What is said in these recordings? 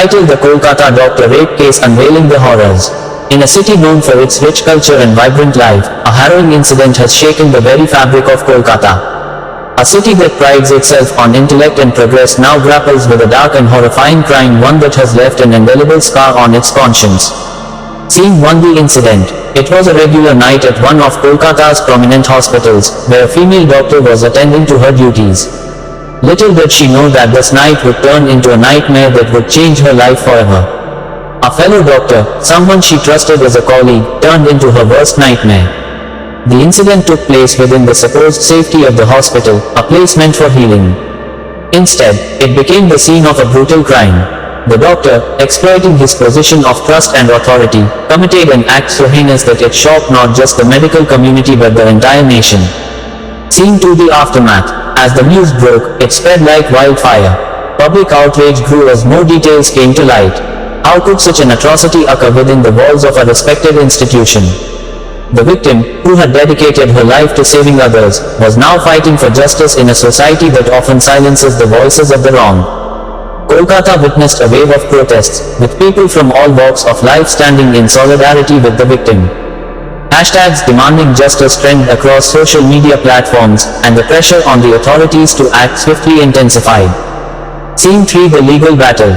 Titled The Kolkata Doctor Rape Case Unveiling the Horrors. In a city known for its rich culture and vibrant life, a harrowing incident has shaken the very fabric of Kolkata. A city that prides itself on intellect and progress now grapples with a dark and horrifying crime, one that has left an indelible scar on its conscience. Scene 1. The incident. It was a regular night at one of Kolkata's prominent hospitals, where a female doctor was attending to her duties. Little did she know that this night would turn into a nightmare that would change her life forever. A fellow doctor, someone she trusted as a colleague, turned into her worst nightmare. The incident took place within the supposed safety of the hospital, a place meant for healing. Instead, it became the scene of a brutal crime. The doctor, exploiting his position of trust and authority, committed an act so heinous that it shocked not just the medical community but the entire nation. Scene 2. The aftermath. As the news broke, it spread like wildfire. Public outrage grew as more details came to light. How could such an atrocity occur within the walls of a respected institution? The victim, who had dedicated her life to saving others, was now fighting for justice in a society that often silences the voices of the wrong. Kolkata witnessed a wave of protests, with people from all walks of life standing in solidarity with the victim. Hashtags demanding justice trend across social media platforms, and the pressure on the authorities to act swiftly intensified. Scene 3. The legal battle.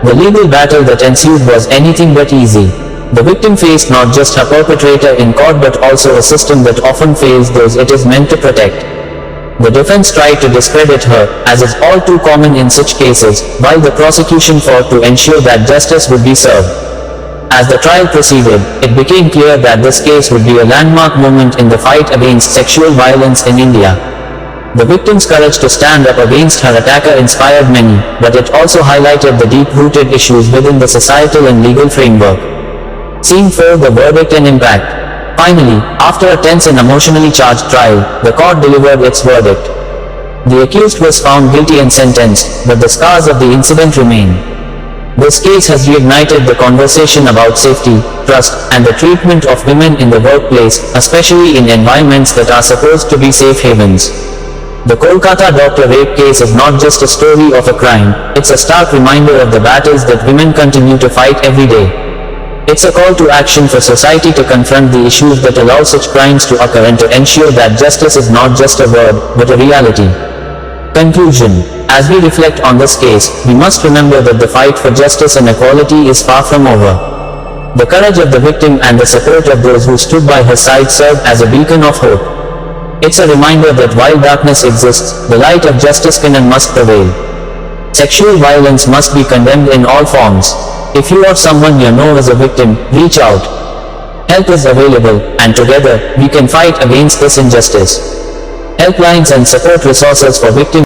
The legal battle that ensued was anything but easy. The victim faced not just her perpetrator in court but also a system that often fails those it is meant to protect. The defense tried to discredit her, as is all too common in such cases, while the prosecution fought to ensure that justice would be served. As the trial proceeded, it became clear that this case would be a landmark moment in the fight against sexual violence in India. The victim's courage to stand up against her attacker inspired many, but it also highlighted the deep-rooted issues within the societal and legal framework. Scene 4. The verdict and impact. Finally, after a tense and emotionally charged trial, the court delivered its verdict. The accused was found guilty and sentenced, but the scars of the incident remain. This case has reignited the conversation about safety, trust, and the treatment of women in the workplace, especially in environments that are supposed to be safe havens. The Kolkata doctor rape case is not just a story of a crime, it's a stark reminder of the battles that women continue to fight every day. It's a call to action for society to confront the issues that allow such crimes to occur and to ensure that justice is not just a word, but a reality. Conclusion. As we reflect on this case, we must remember that the fight for justice and equality is far from over. The courage of the victim and the support of those who stood by her side serve as a beacon of hope. It's a reminder that while darkness exists, the light of justice can and must prevail. Sexual violence must be condemned in all forms. If you or someone you know is a victim, reach out. Help is available, and together, we can fight against this injustice. Helplines and support resources for victims